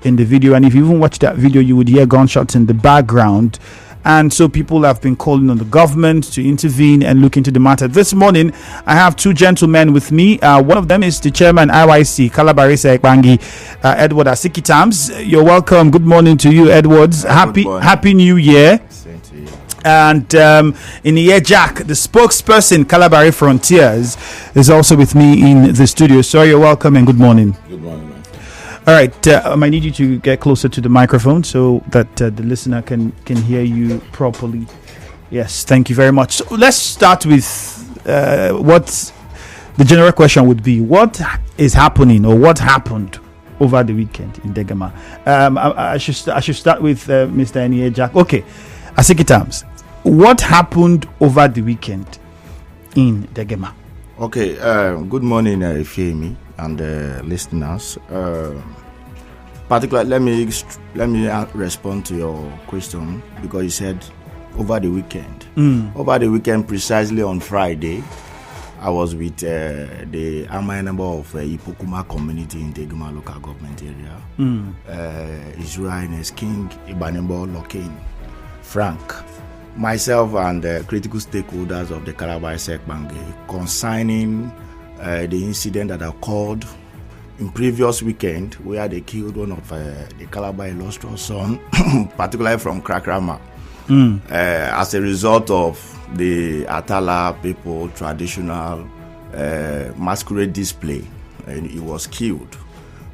in the video. And if you even watch that video, you would hear gunshots in the background. And so people have been calling on the government to intervene and look into the matter. This morning, I have two gentlemen with me. One of them is the chairman, IYC, Kalabari Se-Ikpangi, Edward Asikitams. You're welcome. Good morning to you, Edwards. Happy New Year. Same to you. And Ineye Jack, the spokesperson, Kalabari Frontiers, is also with me in the studio. So you're welcome and good morning. Good morning, man. All right, I might need you to get closer to the microphone so that the listener can hear you properly. Yes, thank you very much. So let's start with what the general question would be. What is happening or what happened over the weekend in Degema? I should start with Mr. Ineye Jack. Okay, Asikitams, what happened over the weekend in Degema? Okay, good morning, Femi and listeners. Particularly, let me respond to your question because you said over the weekend. Over the weekend, precisely on Friday, I was with the Amai number of Ipokuma community in Degema local government area. Israel King, Ibanembo Lokin, Frank, myself and critical stakeholders of the Kalabari Se-Ikpangi concerning the incident that occurred in previous weekend where they killed one of the Kalabari illustrious son, particularly from Krakrama, as a result of the Atala people traditional masquerade display, and he was killed.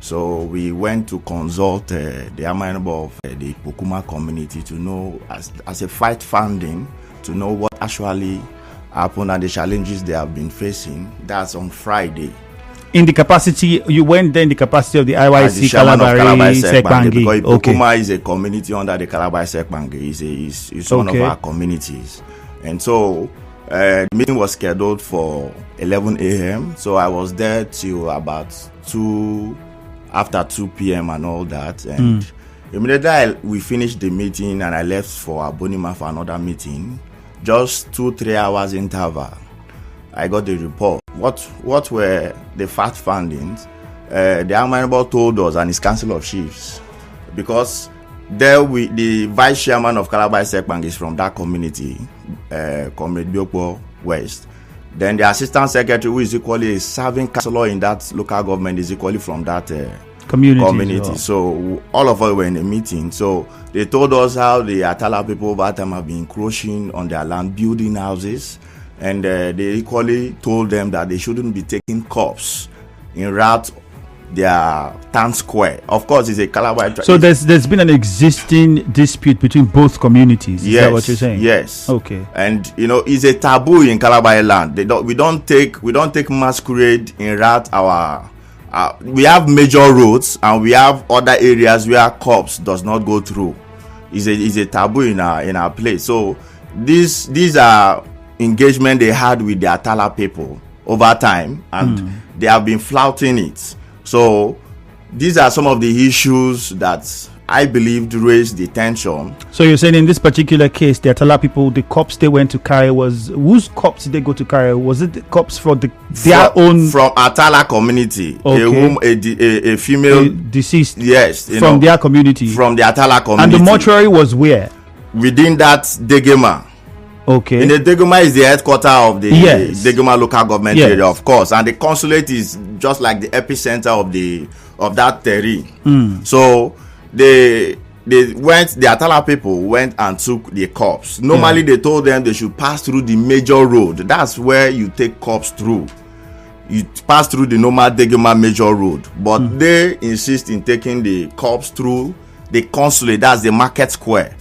So we went to consult the member of the Pokuma community to know, as a fight funding, to know what actually happened and the challenges they have been facing. That's on Friday. In the capacity, you went there in the capacity of the IYC Kalabari Se-Ikpangi. Because Pokuma is a community under the Kalabari Se-Ikpangi. It's one of our communities. And so the meeting was scheduled for 11 a.m. So I was there till about after 2 p.m. and all that. And immediately we finished the meeting and I left for Abonima for another meeting. Just 2-3 hours interval, I got the report. What were the fact findings? The Honorable told us and his council of chiefs, because the vice chairman of Kalabari Se-Ikpangi is from that community, Comrade Biokpo West. Then the assistant secretary, who is equally a serving councillor in that local government, is equally from that community. Well. So all of us were in a meeting. So they told us how the Atala people over time have been encroaching on their land, building houses. And they equally told them that they shouldn't be taking corpse in route their town square. Of course, it's a Kalabari. So there's been an existing dispute between both communities. Is that what you're saying? Yes. Okay. And it's a taboo in Kalabari land. We don't take masquerade in route our. We have major roads and we have other areas where corpse does not go through. It's a taboo in our place. So these are engagement they had with the Atala people over time, and they have been flouting it. So these are some of the issues that I believe raised the tension. So you're saying in this particular case, the Atala people, the corpse they went to carry was, whose corpse did they go to carry? Was it the corpse for their own? From Atala community, okay. a female deceased. Yes, from their community. From the Atala community. And the mortuary was where? Within that Degema. Okay. In the Degema is the headquarters of the Degema local government area, of course, and the consulate is just like the epicenter of that terrain. So the Atala people went and took the corpse. Normally they told them they should pass through the major road. That's where you take corpse through. You pass through the normal Degema major road, but they insist in taking the corpse through the consulate. That's the market square.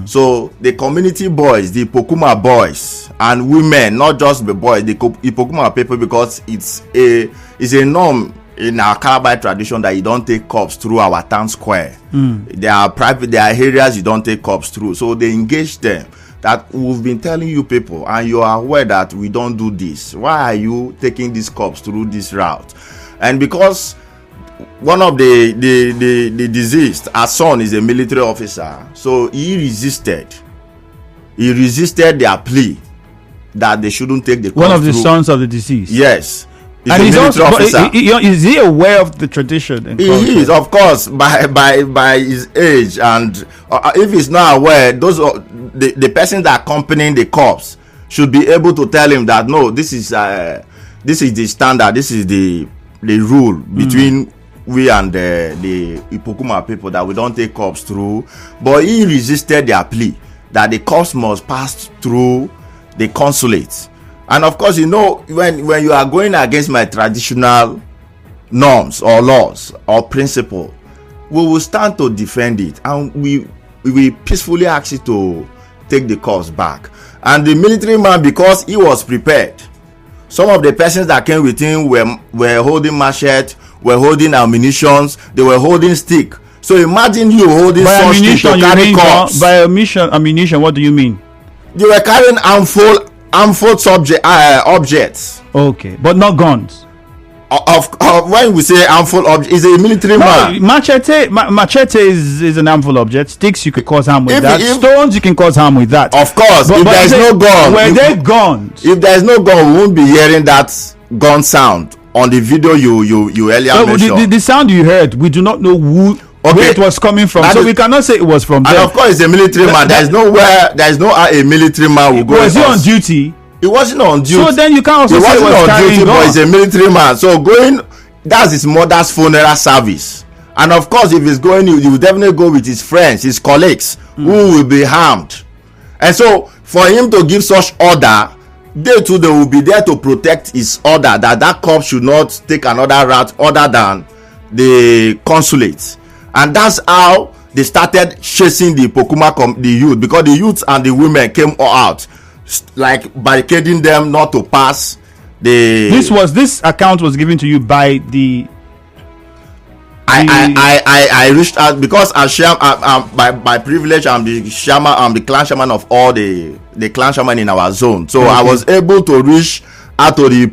So the community boys, the Pokuma boys and women, not just the boys, the Pokuma people, because it's a norm in our Kalabari tradition that you don't take corpse through our town square. There are areas you don't take corpse through. So they engage them that we've been telling you people, and you are aware that we don't do this. Why are you taking this corpse through this route? And because one of the deceased, our son, is a military officer, so he resisted their plea that they shouldn't take the corpse. One of the sons of the deceased. Yes. He's and a he's military also, officer. Is he aware of the tradition? And culture? He is, of course, by his age, and if he's not aware, the person that accompanying the corps should be able to tell him that no, this is the standard, this is the rule between we and the Ipokuma people, that we don't take corps through. But he resisted their plea that the corps must pass through the consulate. And of course, when you are going against my traditional norms or laws or principle, we will stand to defend it, and we peacefully ask you to take the corps back. And the military man, because he was prepared, some of the persons that came with him were holding machete, were holding ammunitions, they were holding stick. So imagine you holding such stick to carry corps. By ammunition, what do you mean? They were carrying harmful objects. Okay, but not guns. When we say harmful object, is a military man. Machete is an harmful object. Sticks, you can cause harm with that. Stones, you can cause harm with that. Of course, if there is no gun, were there guns? If there is no gun, we won't be hearing that gun sound on the video you earlier mentioned. The sound you heard, we do not know where it was coming from, so we cannot say it was from there. And of course, it's a military man. There is no a military man will go. Was he on duty? He wasn't on duty. So then you can't also say he was carrying duty, gun. but he's a military man. So that's his mother's funeral service. And of course, if he's going, he will definitely go with his friends, his colleagues, who will be harmed. And so for him to give such order, they will be there to protect his order, that corps should not take another route other than the consulate. And that's how they started chasing the Ipokuma, the youth, because the youth and the women came all out, like barricading them not to pass the. This account was given to you by the. I reached out because by privilege I'm the shaman, I'm the clan shaman of all the clan shaman in our zone. So I was able to reach out to the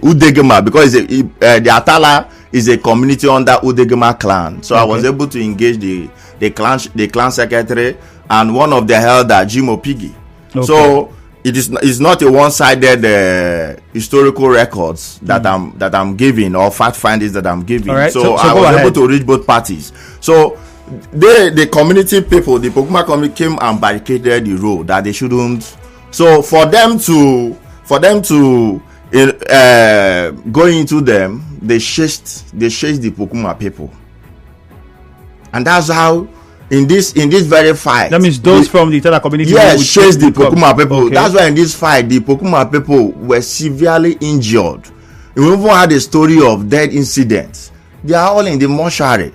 Udegema, because the Atala is a community under Udegema clan. So I was able to engage the clan secretary and one of the elder, Jim Opigi. So it's not a one-sided historical records that I'm giving, or fact findings that I'm giving. Right. So I was able to reach both parties. So the community people, the Ipokuma community, came and barricaded the road that they shouldn't. So for them to go into them, they chased the Ipokuma people, and that's how. In this very fight, that means those from the Itala community, chased the Ipokuma people. Okay. That's why in this fight, the Ipokuma people were severely injured. We even had a story of dead incidents. They are all in the mortuary.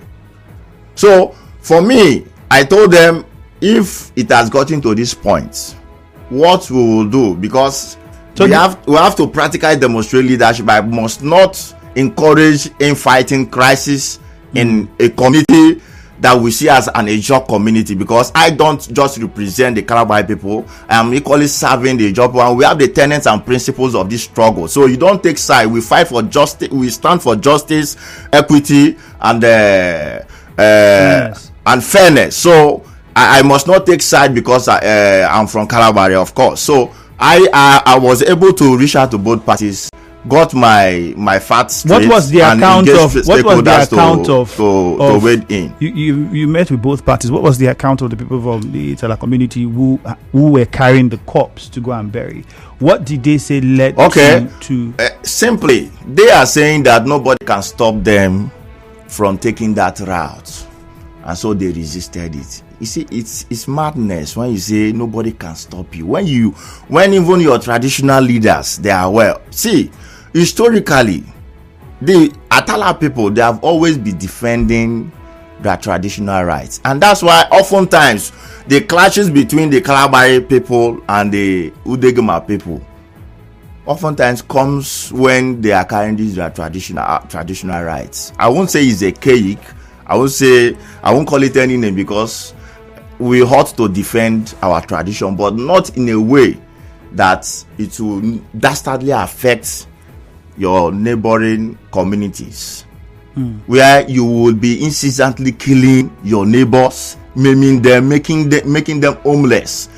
So for me, I told them, if it has gotten to this point, what we will do, because we have to practically demonstrate leadership. I must not encourage infighting, crisis in a community that we see as an Ejop community, because I don't just represent the Kalabari people. I am equally serving the Ejop, and we have the tenets and principles of this struggle. So you don't take side. We fight for justice. We stand for justice, equity, and fairness. So I must not take side because I'm from Kalabari, of course. So I was able to reach out to both parties, got my facts straight. What was the account to wade in? You met with both parties. What was the account of the people from the Itala community who were carrying the corpse to go and bury? What did they say led to simply, they are saying that nobody can stop them from taking that route, and so they resisted it. You see, it's madness when you say nobody can stop you. When even your traditional leaders, they are aware. See, historically, the Atala people, they have always been defending their traditional rights, and that's why oftentimes the clashes between the Kalabari people and the Udegema people oftentimes comes when they are carrying these their traditional rights. I won't say it's a cake. I won't call it any name, because we ought to defend our tradition, but not in a way that it will dastardly affect your neighboring communities, where you will be incessantly killing your neighbors, maiming them, making them homeless.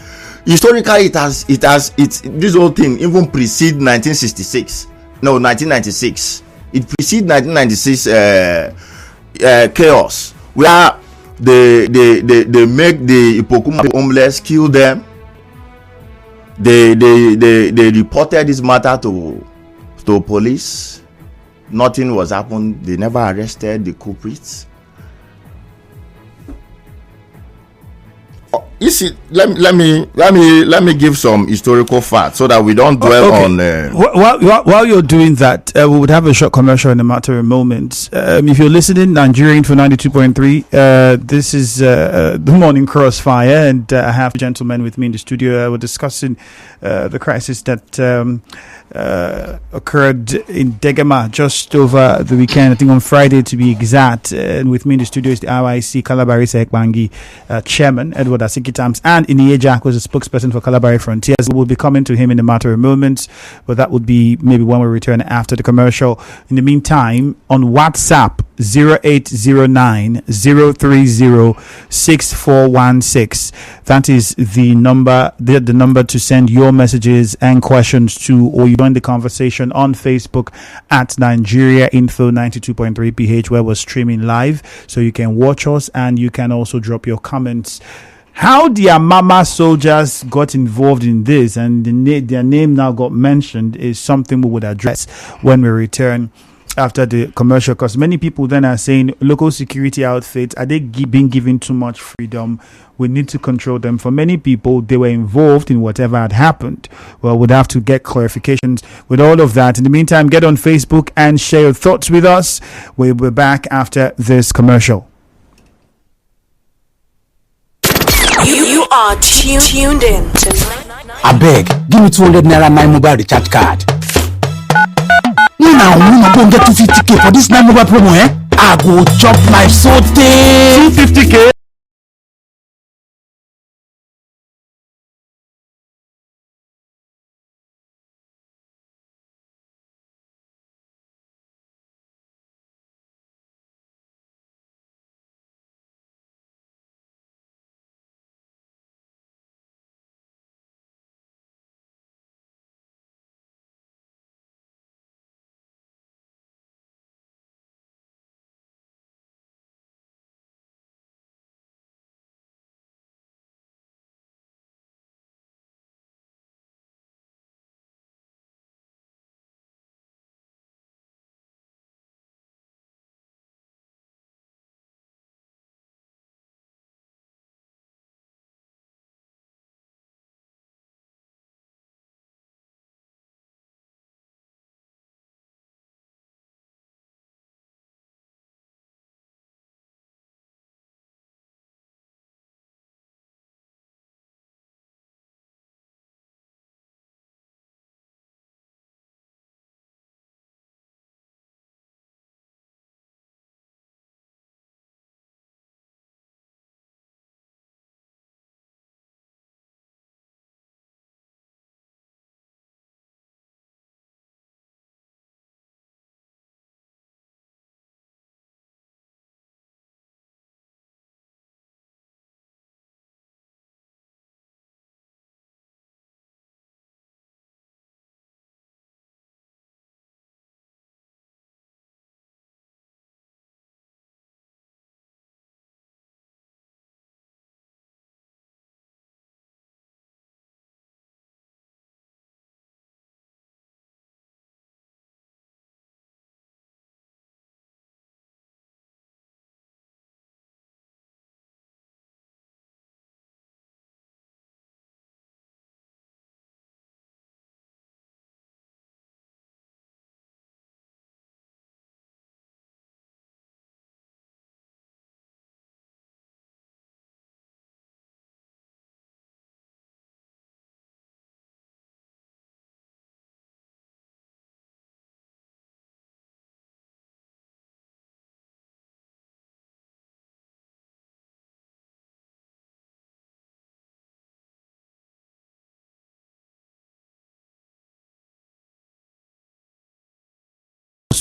Historically, this whole thing even precede 1966. No, 1996. It precedes 1996 chaos, where they make the Ipokuma homeless, kill them. They reported this matter to police. Nothing was happened. They never arrested the culprits. You see, let me give some historical facts so that we don't dwell on. While you're doing that, we would have a short commercial in a matter of moments. If you're listening, Nigerian for 92.3, this is the Morning Crossfire, and I have a gentleman with me in the studio. We're discussing the crisis that occurred in Degema just over the weekend, I think on Friday to be exact. And with me in the studio is the RIC Kalabari Se-Ikpangi chairman, Edward Asikitams, and Ineye was a spokesperson for Kalabari Frontiers. We'll be coming to him in a matter of moments, but that would be maybe when we return after the commercial. In the meantime, on WhatsApp, 0809 030 6416. That is the number to send your messages and questions to, or you join the conversation on Facebook at Nigeria Info 92.3 PH, where we're streaming live, so you can watch us and you can also drop your comments. How their mama soldiers got involved in this and their name now got mentioned is something we would address when we return after the commercial, because many people then are saying local security outfits, are they being given too much freedom? We need to control them. For many people, they were involved in whatever had happened. Well, we'd have to get clarifications with all of that. In the meantime, get on Facebook and share your thoughts with us. We'll be back after this commercial. You are tuned in to I beg, give me 200 naira my mobile recharge card. Now, we not going to get 250k for this 9 mobile promo, eh? I go chop my saute. 250k.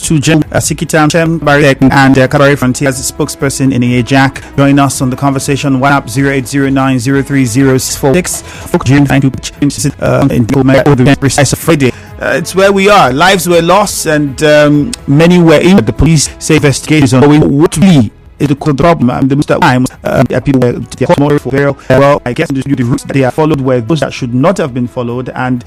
To Asikitams and Kalabari Frontiers spokesperson Ineye join us on the conversation. WhatsApp 0809 030 6416. Thank you. Precise Friday. it's where we are. Lives were lost and many were injured. The police say investigations on what really is the problem. The most time people were for burial. Well, I guess the routes that they are followed were those that should not have been followed and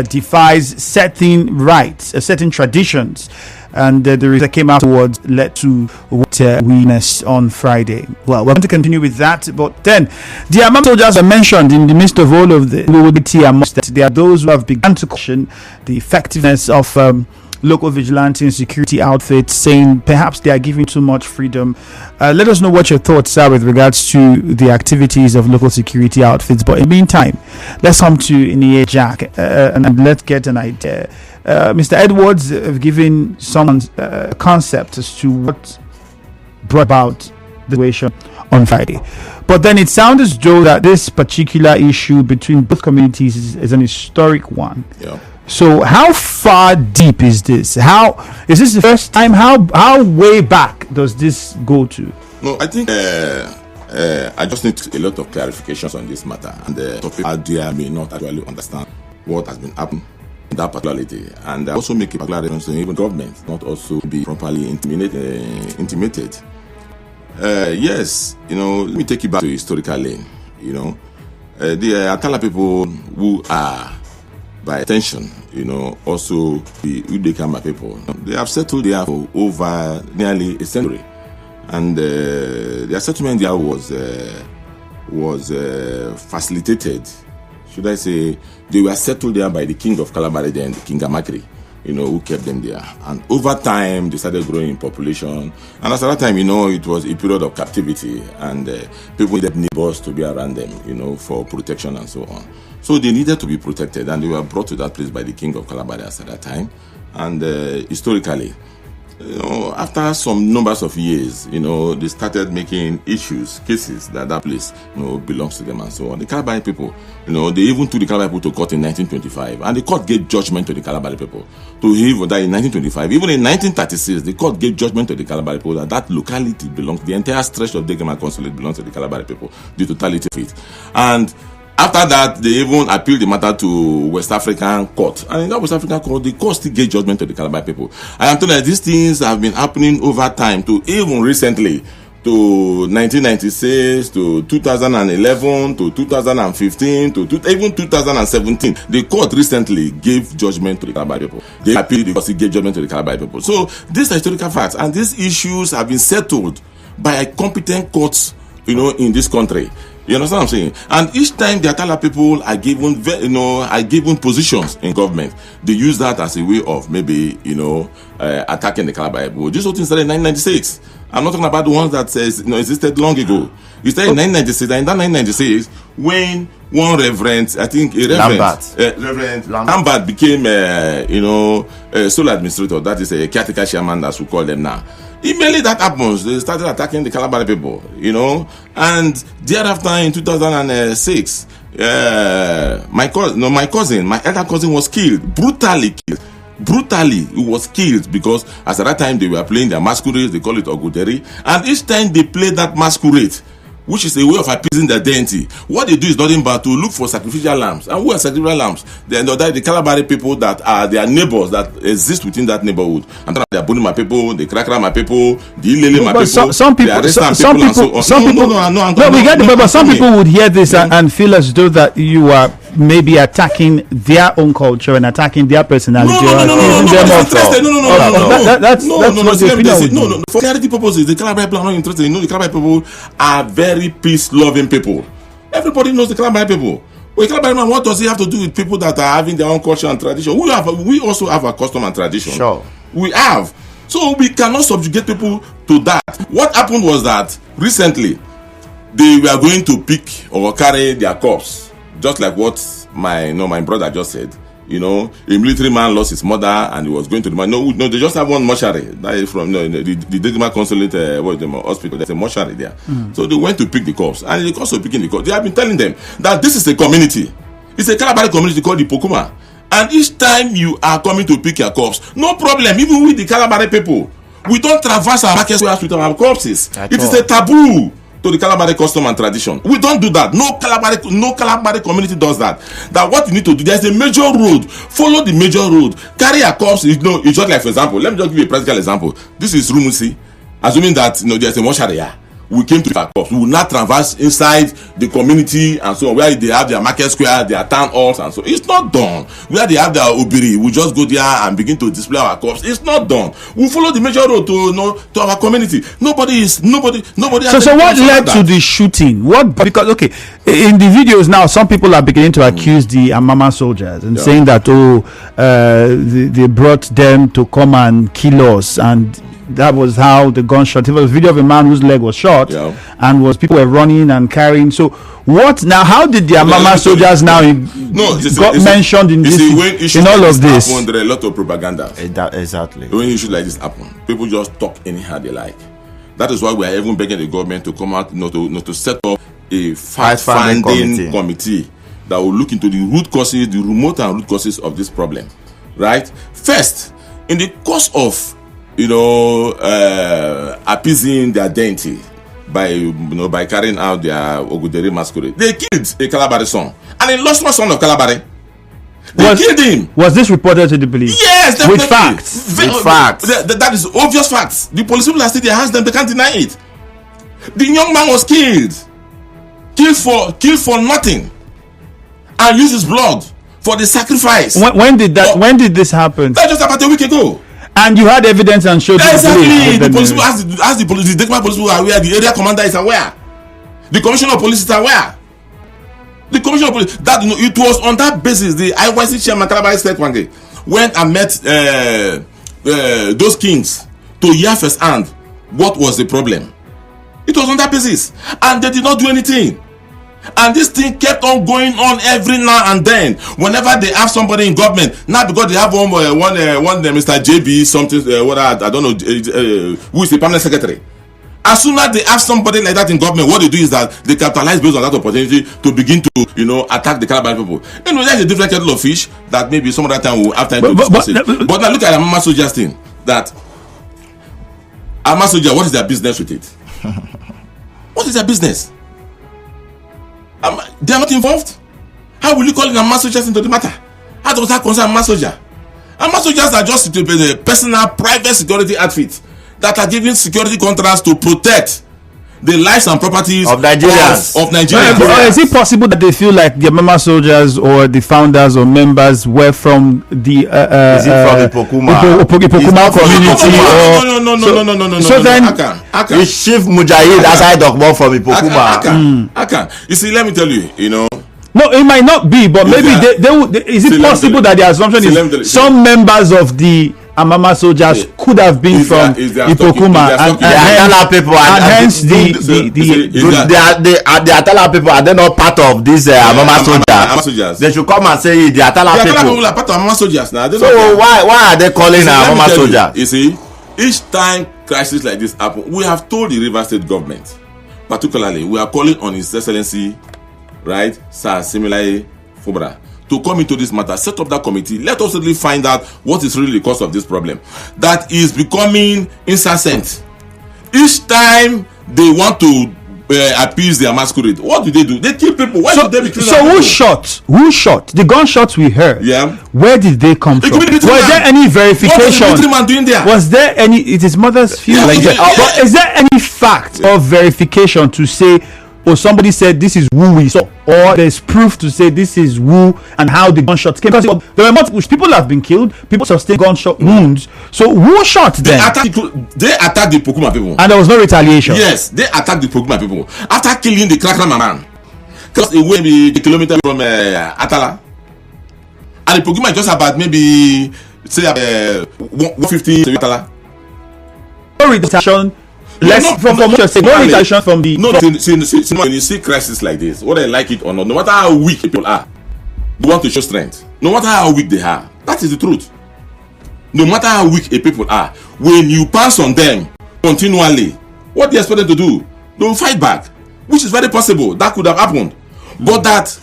defies certain rights, certain traditions. And the result that came afterwards led to what we witnessed on Friday. Well, we're going to continue with that, but then the armed soldiers are mentioned in the midst of all of the fluidity amongst that. There are those who have begun to question the effectiveness of local vigilante and security outfits, saying perhaps they are giving too much freedom. Let us know what your thoughts are with regards to the activities of local security outfits. But in the meantime, let's come to Ineye Jack and let's get an idea. Mr. Edwards have given some concept as to what brought about the situation on Friday. But then it sounds as though that this particular issue between both communities is an historic one. Yeah. So how far deep is this? How is this the first time? How way back does this go to? No, I think I just need a lot of clarifications on this matter, and people out there may not actually understand what has been happening in that particularity, and also make a particular reference to even government not also be properly intimated. Yes, let me take you back to historical lane. The Atala people who are by extension, also the Degema people, they have settled there for over nearly a century, and their settlement there was facilitated. Should I say they were settled there by the king of Kalabari, then the King Amakri, who kept them there. And over time, they started growing in population. And at that time, it was a period of captivity, and people needed neighbors to be around them, for protection and so on. So they needed to be protected, and they were brought to that place by the king of Kalabari at that time. And historically, after some numbers of years, they started making cases that place, belongs to them and so on. The Kalabari people, they even took the Kalabari people to court in 1925, and the court gave judgment to the Kalabari people to even that in 1925. Even in 1936, the court gave judgment to the Kalabari people that locality belongs, the entire stretch of Degema Consulate belongs to the Kalabari people, the totality of it. And after that, they even appealed the matter to West African court. And in that West African court, the court still gave judgment to the Kalabari people. I am told that these things have been happening over time to even recently, to 1996, to 2011, to 2015, to even 2017. The court recently gave judgment to the Kalabari people. They appealed the court, gave judgment to the Kalabari people. So these are historical facts, and these issues have been settled by competent courts, in this country. You understand what I'm saying? And each time the Atala people are given positions in government, they use that as a way of maybe, attacking the Kalabari people. This whole thing started in 1996. I'm not talking about the ones that existed long ago. It started in 1996, and in that 1996, when one reverend, I think a Reverend Lambert became, sole administrator, that is a caretaker chairman, as we call them now. Immediately that happens, they started attacking the Kalabari people, and thereafter in 2006, my elder cousin was killed, brutally killed. Brutally, he was killed because at that time they were playing their masquerade, they call it Oguderi, and each time they play that masquerade, which is a way of appeasing their deity, what they do is nothing but to look for sacrificial lambs. And who are sacrificial lambs? The Kalabari people that are their neighbors that exist within that neighborhood. And they are Bunima people, the Krakra people, the Ilele people, some people, we get the but some people would hear this and feel as though that you are maybe attacking their own culture and attacking their personality. That's no. For clarity purposes, the Kalabari people are not interested. The Kalabari people are very peace-loving people. Everybody knows the Kalabari people. Well, Kalabari man, what does it have to do with people that are having their own culture and tradition? We also have a custom and tradition. Sure. We have. So we cannot subjugate people to that. What happened was that recently they were going to pick or carry their corpse, just like what my brother just said. A military man lost his mother and he was going to the man. No, they just have one mortuary. That is from the Degema Consulate hospital. There's a mortuary there. So they went to pick the corpse, and in the course of picking the corpse, they have been telling them that this is a community. It's a Kalabari community called the Pokuma. And each time you are coming to pick your corpse, no problem. Even with the Kalabari people, we don't traverse our market squares with our corpses. It is a taboo. to the Kalabari custom and tradition. We don't do that. No Kalabari community does that. That what you need to do, there's a major road. Follow the major road. Carry a corpse. It's just like, for example, let me just give you a practical example. This is Rumusi. Assuming that there's a mortuary here. We came to the corpse. We will not traverse inside the community and so on, where they have their market square, their town halls, and so it's not done. Where they have their obiri, we just go there and begin to display our corpse. It's not done. We follow the major road to our community. Nobody. So what led to the shooting? Because in the videos now, some people are beginning to accuse the Amama soldiers and saying that they brought them to come and kill us, and that was how the gunshot. There was a video of a man whose leg was shot, and people were running and carrying. So what now? How did the Amama soldiers now got mentioned in this? In all of this, there are a lot of propaganda. Exactly. When issues like this happen, people just talk anyhow they like. That is why we are even begging the government to come out, not to set up a fact-finding committee that will look into the root causes, the remote and root causes of this problem. Right? First, in the course of appeasing their identity by carrying out their Ogudere masquerade, they killed a Kalabari son, and a lost son of Kalabari. They killed him. Was this reported to the police? Yes, definitely. With facts. With facts. That is obvious facts. The police people are still there, hands them, they can't deny it. The young man was killed for nothing, and used his blood for the sacrifice. When did this happen? That just about a week ago. And you had evidence and showed exactly. The police ask the police. The Degema police are aware. The area commander is aware. The commissioner of police is aware. The commissioner of police, that it was on that basis the IYC chairman Kalabari Se-Ikpangi went and met those kings to hear firsthand what was the problem. It was on that basis, and they did not do anything. And this thing kept on going on every now and then. Whenever they have somebody in government, now because they have one Mr. JB something, I don't know, who is the permanent secretary. As soon as they have somebody like that in government, what they do is that they capitalize based on that opportunity to begin to, attack the Kalabari people. There's a different kettle of fish that maybe some other time we'll have time to discuss it. But now look at Amama soldiers thing. That Amama soldier, what is their business with it? What is their business? They are not involved. How will you call in Amama soldiers into the matter? How does that concern Amama soldier? Amama soldiers are just a personal, private security outfit that are giving security contracts to protect the lives and properties of Nigerians. Is it possible that they feel like the Amama soldiers or the founders or members were from the Ipokuma community? No. So then, the chief Mujahid aside Dokbo from Ipokuma. You see, let me tell you, No, it might not be, but maybe they would. Is it possible that the assumption is some members of the Amama soldiers could have been from Ipokuma and hence the Atala people are they not part of this Amama soldiers? They should come and say the Atala people are part of Amama soldiers now. So why are they calling Amama soldiers? You see, each time crisis like this happen, we have told the River State government, particularly, we are calling on His Excellency, right, Sir Similaye Fubara, to come into this matter, set up that committee. Let us really find out what is really the cause of this problem that is becoming incessant. Each time they want to appease their masquerade, what do? They kill people. Why did they be killing so who shot? Who shot? The gunshots we heard. Yeah. Where did they come from? Was there any verification? What was the military man doing there? Was there any? It is mother's view. But is there any fact or verification to say, or somebody said this is who we saw, or there's proof to say this is who and how the gunshots came? Because there were multiple people have been killed, people sustained gunshot wounds. So who shot them? They attacked the Pokuma people, and there was no retaliation. Yes, they attacked the Pokuma people after killing the Krakrama man, because it will be a kilometer from Atala, and the Pokuma is just about maybe say 150 to Atala. No retaliation. From what you're saying, no retaliation from the. When you see crisis like this, whether they like it or not, no matter how weak people are, they want to show strength. No matter how weak they are, that is the truth. No matter how weak a people are, when you pass on them continually, what they expect them to do? They will fight back, which is very possible. That could have happened, but that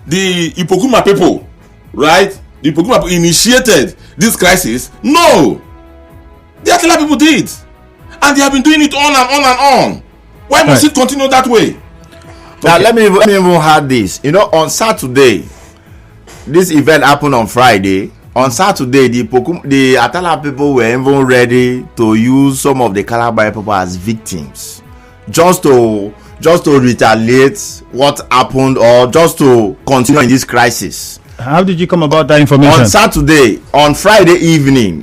the Ipokuma people, right? The Ipokuma people initiated this crisis. No, the Atala people did. And they have been doing it on and on and on. Why must it continue that way? Now let me even add this. You know, on Saturday, this event happened on Friday. On Saturday, the Atala people were even ready to use some of the Kalabari people as victims, just to retaliate what happened, or just to continue in this crisis. How did you come about that information? On Saturday, on Friday evening,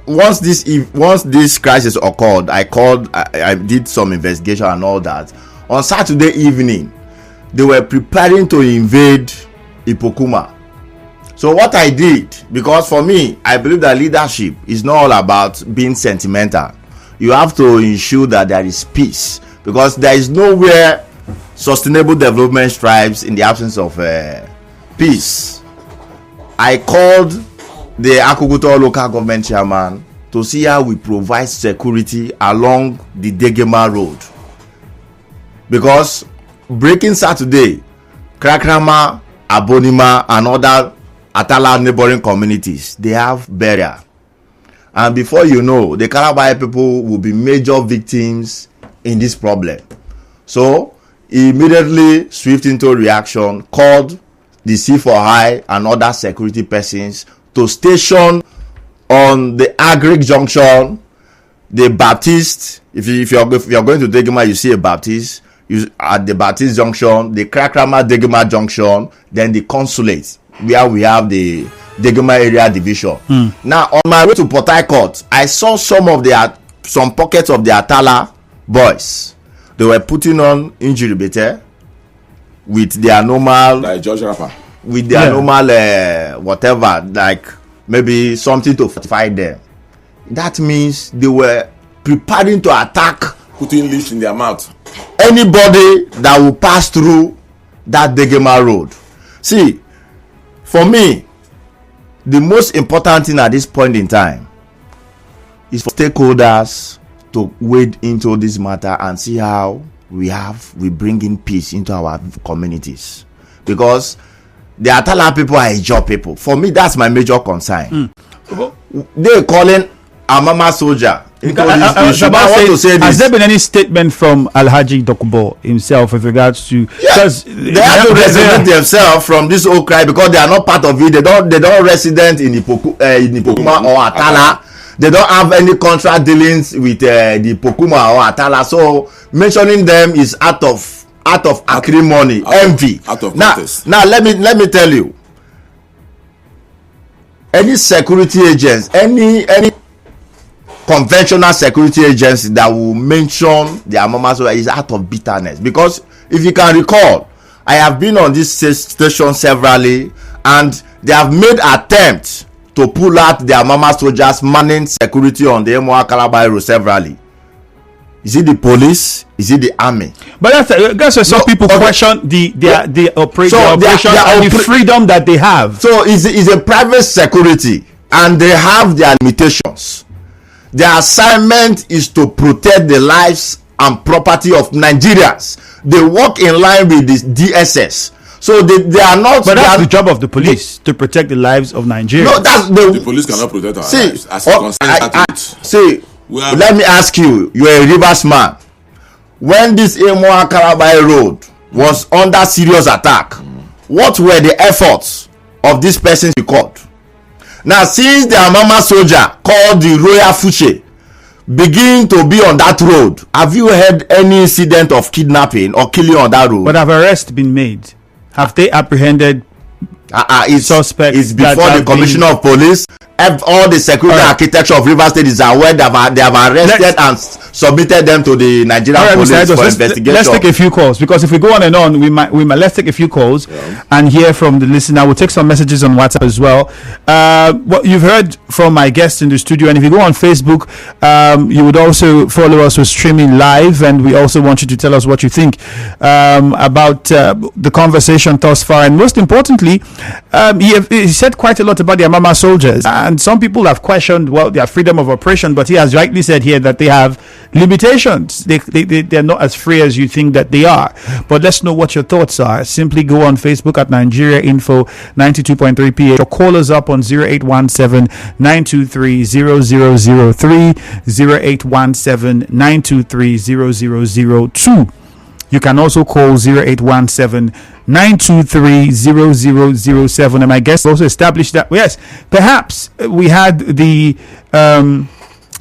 once this crisis occurred, I did some investigation and all that. On Saturday evening, they were preparing to invade Ipokuma. So what I did, because for me, I believe that leadership is not all about being sentimental. You have to ensure that there is peace, because there is nowhere sustainable development thrives in the absence of peace. I called the Akukuto local government chairman to see how we provide security along the Degema road, because breaking Saturday, Krakrama, Abonima, and other Atala neighboring communities, they have barrier, and before you know, the Kalabari people will be major victims in this problem. So immediately swift into reaction, called the C4I and other security persons to station on the Agric Junction, the Baptist. If you're going to Degema, you see a Baptist. At the Baptist Junction, the Krakrama Degema Junction, then the consulate, where we have the Degema area division. Now, on my way to Port Harcourt, I saw some pockets of the Atala boys. They were putting on injury better with their normal, like George Rapper, with their normal whatever, like maybe something to fortify them. That means they were preparing to attack, putting leash in their mouth, anybody that will pass through that Degema road. See, for me, the most important thing at this point in time is for stakeholders to wade into this matter and see how we bring in peace into our communities, because the Atala people are Ijaw people. For me, that's my major concern. They're calling a mama soldier into this issue. Has there been any statement from Alhaji Dokubo himself with regards to? Yes, they have to represent themselves from this whole cry, because they are not part of it. They don't resident in Ipokuma or Atala. They don't have any contract dealings with the Pokuma or Atala. So mentioning them is out of acrimony, envy. Now let me tell you, any security agents, any conventional security agency that will mention their mama so is out of bitterness. Because if you can recall, I have been on this station severally, and they have made attempts to pull out their mama soldiers manning security on the Emoa Kalabari road severally. Is it the police? Is it the army? But that's why some people question the operation and the freedom that they have. So it's a private security, and they have their limitations. Their assignment is to protect the lives and property of Nigerians. They work in line with the DSS. So they are not. But that's the job of the police, to protect the lives of Nigerians. No, that's the police cannot protect our lives. Let me ask you. You're a Rivers man. When this Emoa Kalabari road was under serious attack, what were the efforts of these persons you called? Now, since their mama soldier called the Royal Fuche begin to be on that road, have you heard any incident of kidnapping or killing on that road? But have arrests been made? Have they apprehended suspects? It's before the commissioner of police. All the security architecture of Rivers State is aware they have arrested and submitted them to the Nigerian police for investigation. Let's take a few calls, because if we go on and on, we might let's take a few calls and hear from the listener. We'll take some messages on WhatsApp as well. What you've heard from my guests in the studio, and if you go on Facebook, you would also follow us. We're streaming live, and we also want you to tell us what you think about the conversation thus far. And most importantly, he said quite a lot about the Amama soldiers. And some people have questioned, well, their freedom of operation, but he has rightly said here that they have limitations. They're not as free as you think that they are. But let's know what your thoughts are. Simply go on Facebook at Nigeria Info 92.3 PH or call us up on 0817-923-0003, 0817-923-0002. You can also call 0817-923-0007. And my guest also established that, yes, perhaps we had the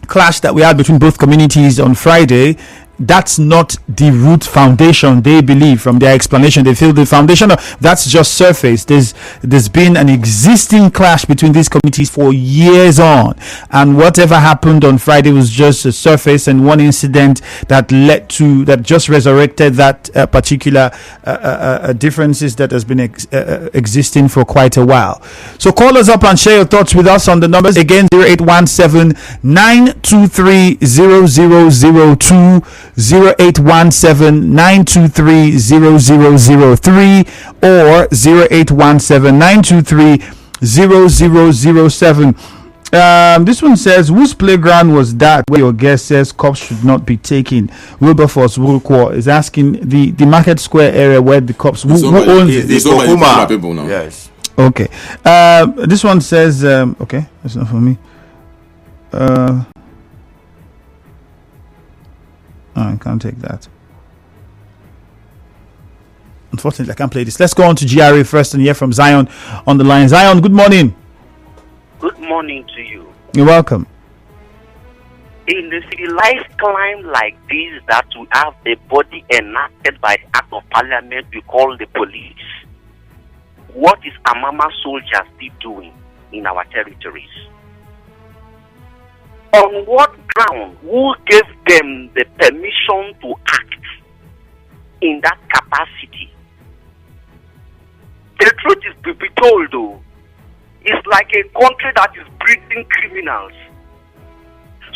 clash that we had between both communities on Friday. That's not the root foundation, they believe. From their explanation, they feel the foundation that's just surface. There's been an existing clash between these communities for years on, and whatever happened on Friday was just a surface and one incident that just resurrected that particular differences that has been existing for quite a while. So call us up and share your thoughts with us on the numbers again: 0817-923-0002, 0817-923-0003, or 0817-923-0007. This one says, whose playground was that where your guest says cops should not be taken? Wilberforce Wulkwa is asking the Market Square area where the cops who owns it? It's Okuma people now. Yes. Okay. This one says okay, that's not for me. I can't take that. Unfortunately, I can't play this. Let's go on to GRA first and hear from Zion on the line. Zion, good morning. Good morning to you. You're welcome. In a civilized climb like this, that we have a body enacted by the Act of Parliament we call the police, what is Amama soldiers still doing in our territories? On what ground? Who gave them the permission to act in that capacity? The truth is to be told, though, it's like a country that is breeding criminals.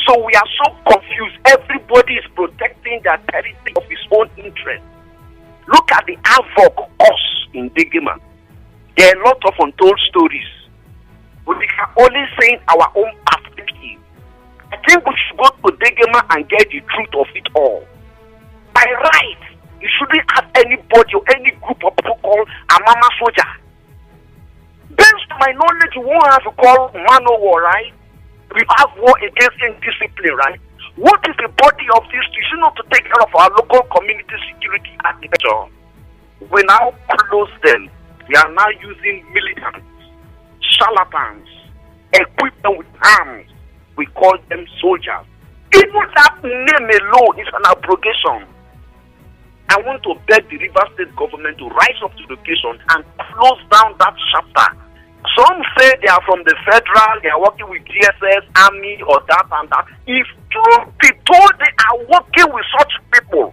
So we are so confused. Everybody is protecting their territory of his own interest. Look at the havoc us in Degema. There are a lot of untold stories. But we can only say in our own perspective. I think we should go to Degema and get the truth of it all. By right, you shouldn't have anybody or any group of people called a mama soldier. Based on my knowledge, you won't have to call man of war, right? We have war against indiscipline, right? What is the body of this? You should not to take care of our local community security architecture. We now close them. We are now using militants, charlatans, equipped them with arms. We call them soldiers. Even that name alone is an abrogation. I want to beg the River State government to rise up to the occasion and close down that chapter. Some say they are from the federal, they are working with GSS, army, or that and that. If truth be told they are working with such people,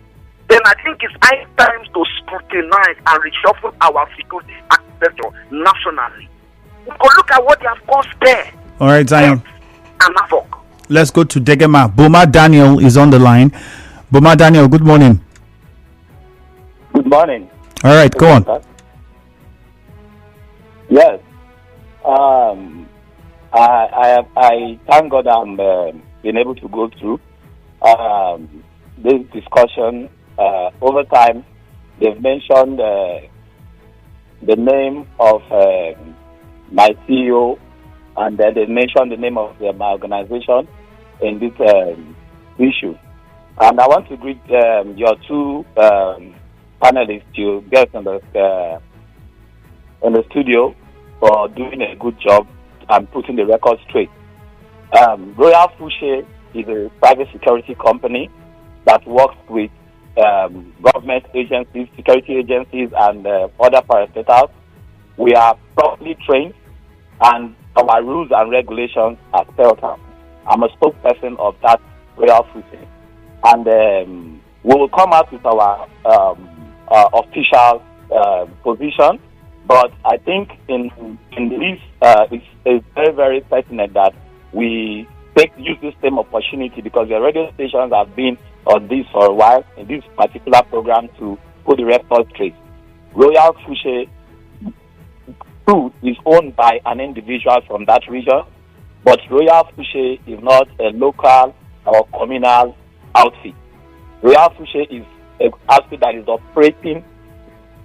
then I think it's high time to scrutinize and reshuffle our security architecture nationally. We can look at what they have caused there. All right, Zion. Let's go to Degema. Boma Daniel is on the line. Boma Daniel, good morning. Good morning. All right, go on. Yes. I thank God I'm been able to go through this discussion. Over time, they've mentioned the name of my CEO, and then they mentioned the name of my organization in this issue. And I want to greet your two panelists, you guys in the studio, for doing a good job and putting the record straight. Royal Fushe is a private security company that works with government agencies, security agencies, and other parastatals. We are properly trained, and our rules and regulations are spelled out. I'm a spokesperson of that Royal Fushe, and we will come out with our official position. But I think in this, it's very, very pertinent that we use this same opportunity, because the radio stations have been on this for a while in this particular program, to put the record straight. Royal Fushe food is owned by an individual from that region, but Royal Fushe is not a local or communal outfit. Royal Fushe is an outfit that is operating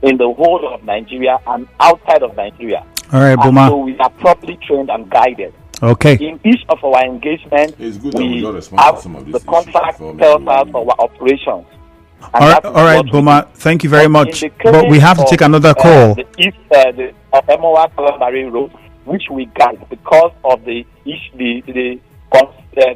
in the whole of Nigeria and outside of Nigeria. All right, Boma. So we are properly trained and guided. Okay. In each of our engagements, we have the contract tells us our operations. All right, Boma. Thank you very much. But we have to take another call. The MOA Kalabari Road, which we guide because of the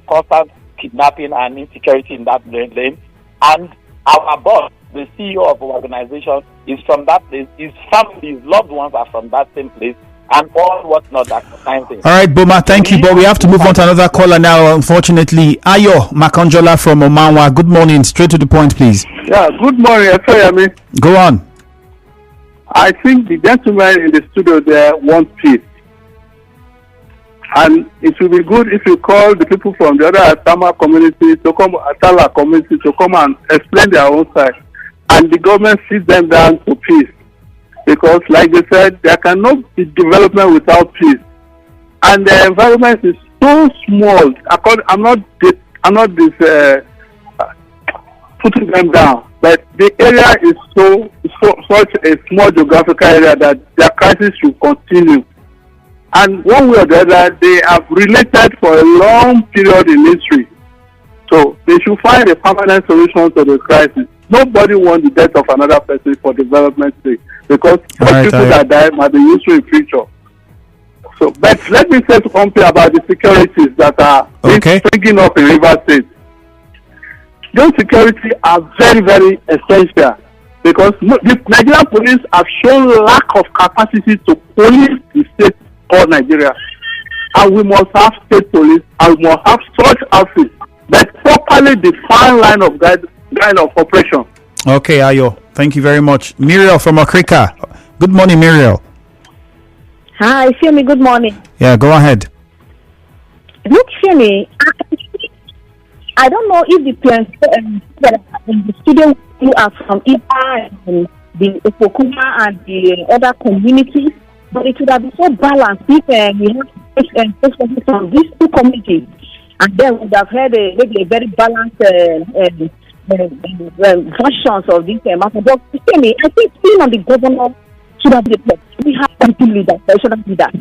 constant kidnapping and insecurity in that lane, and our boss, the CEO of our organization, is from that place. His family, his loved ones are from that same place, and all whatnot that kind of thing. All right, Boma, thank you, but we have to move on to another caller now, unfortunately. Ayo Makanjola from Omanwa. Good morning. Straight to the point, please. Yeah, good morning, Efeyami. Go on. I think the gentleman in the studio there wants peace. And it will be good if you call the people from the other Atama community to come, Atala community to come and explain their own side. And the government sits them down to peace. Because, like they said, there cannot be development without peace. And the environment is so small. I'm not putting them down, but the area is such a small geographical area that their crisis should continue. And one way or the other, they have related for a long period in history. So they should find a permanent solution to the crisis. Nobody wants the death of another person for development's sake, because people that die might be useful in future. So, but let me say something about the securities that are springing up in Rivers State. Those securities are very, very essential, because the Nigerian police have shown lack of capacity to police the state called Nigeria. And we must have state police, and we must have such outfits that properly define line of operation. Okay, Ayo. Thank you very much. Muriel from Okrika. Good morning, Muriel. Hi, Femi. Good morning. Yeah, go ahead. Look, Femi, I don't know if the plans in the studio who are from Ipa and the Opokuma and the other communities, but it would have been so balanced if we have spokesperson from these two communities, and then we would have had maybe a very balanced versions of this matter. But Femi, I think being on the governor should have been the place. We have country leaders, there shouldn't be that.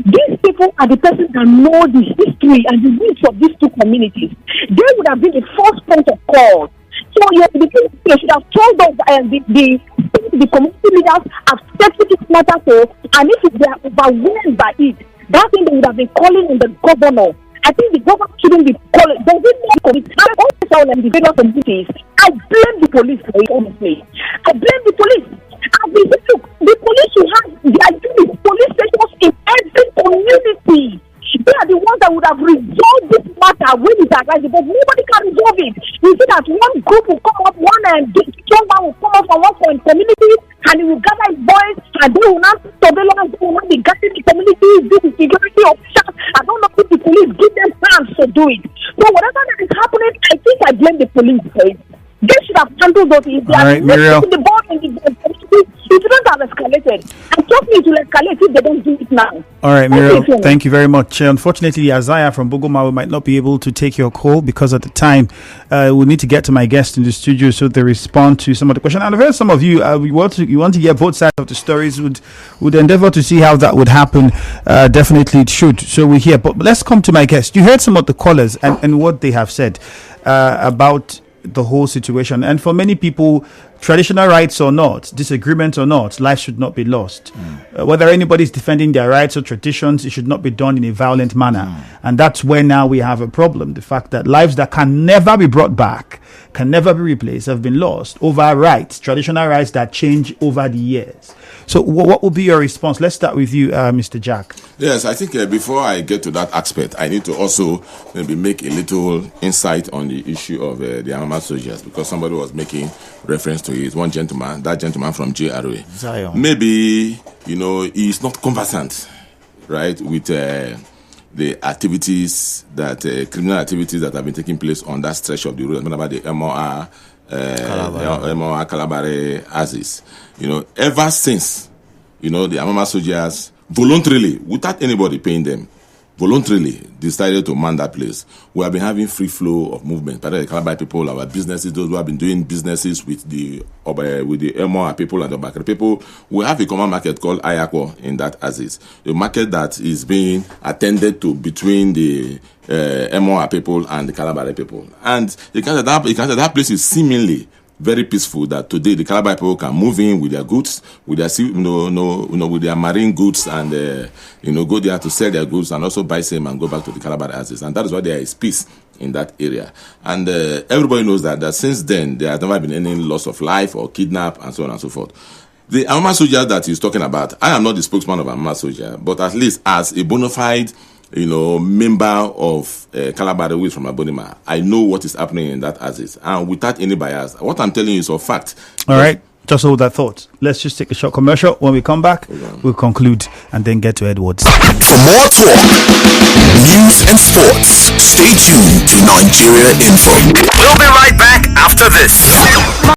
These people are the persons that know the history and the roots of these two communities. They would have been the first point of call. So the people should have told us the community leaders have settled this matter so, and if they are overwhelmed by it, that thing they would have been calling on the governor. I think the government shouldn't be calling. They didn't know the various communities. I blame the police for it, honestly. I blame the police. Look, the police should have their units, police stations in every community. They are the ones that would have resolved this matter when it arises, but nobody can resolve it. You see that one group will come up, one strong man will come up from one point community, and he will gather his boys, and they will not surveillance, they will not be guarding the community, this is security officers. I don't know if the police give them hands to do it. So whatever that is happening, I think I blame the police for it. They should have handled those. If they are Muriel. the board and it shouldn't have escalated. And trust me, it will escalate if they don't do it now. All right, Muriel, thank you very much. Unfortunately, Isaiah from Bogoma, we might not be able to take your call because at the time we'll need to get to my guest in the studio so they respond to some of the questions. And I've heard some of you, you want to hear both sides of the stories, would endeavor to see how that would happen. Definitely it should. So we're here. But let's come to my guest. You heard some of the callers and what they have said about the whole situation. And for many people, traditional rights or not, disagreement or not, life should not be lost. Whether anybody is defending their rights or traditions, it should not be done in a violent manner. And that's where now we have a problem. The fact that lives that can never be brought back, can never be replaced, have been lost over rights, traditional rights that change over the years. So what would be your response? Let's start with you, Mr. Jack. Yes, I think before I get to that aspect, I need to also maybe make a little insight on the issue of the armed soldiers, because somebody was making reference to it. One gentleman, that gentleman from JRA. Zion. Maybe, he's not conversant, right, with the activities criminal activities that have been taking place on that stretch of the road. About the MOR Kalabari Aziz. Ever since, the Amama soldiers voluntarily, without anybody paying them, voluntarily decided to man that place. We have been having free flow of movement. But the Kalabari people, our businesses, those who have been doing businesses with the Emoa people and the Bakri people, we have a common market called Ayako in that Aziz. A market that is being attended to between the Emoa people and the Kalabari people. And that place is seemingly very peaceful, that today the Kalabari people can move in with their goods, with their with their marine goods, and go there to sell their goods and also buy same and go back to the Kalabari houses. And that is why there is peace in that area. And everybody knows that since then there has never been any loss of life or kidnap and so on and so forth. The Amama soldier that he's talking about, I am not the spokesman of Amama soldier, but at least as a bona fide member of Kalabari, who is from Abonima, I know what is happening in that Aziz, and without any bias. What I'm telling you is a fact. All right, just hold that thought. Let's just take a short commercial. When we come back, we'll conclude and then get to Edwards. For more talk, news and sports, stay tuned to Nigeria Info. We'll be right back after this.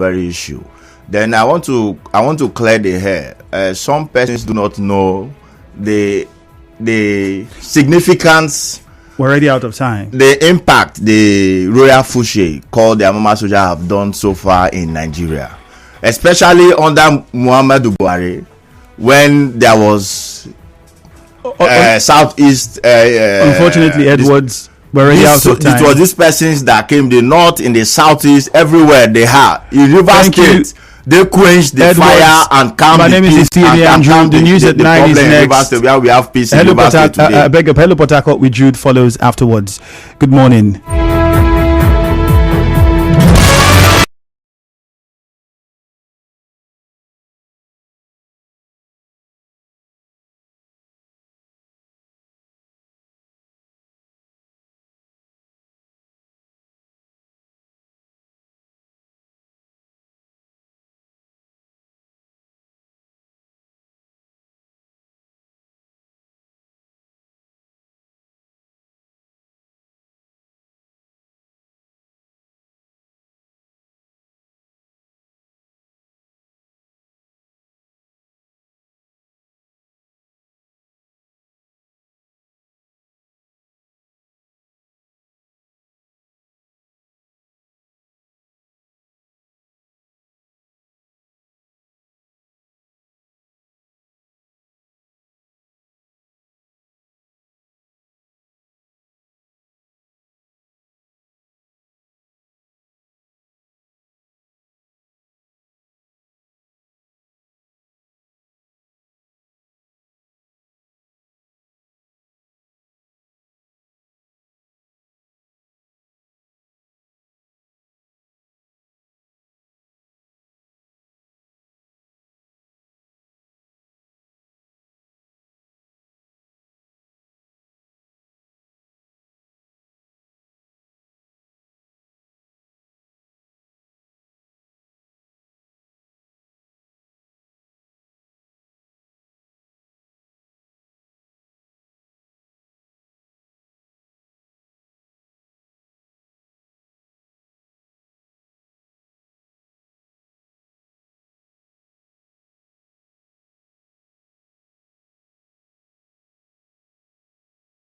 issue. Then I want to clear the air. Some persons do not know the significance. We're already out of time. The impact the Royal Fushe called the Amama Soldier have done so far in Nigeria, especially under Muhammadu Buhari, when there was Southeast. Unfortunately, Edwards. We're already out of time. It was these persons that came the north, in the southeast, everywhere they had. In River State, they quenched the fire and calmed the peace. My name is Andrew. The news at 9 is next. Where we have peace in River State today. Hello, Port Harcourt with Jude follows afterwards. Good morning.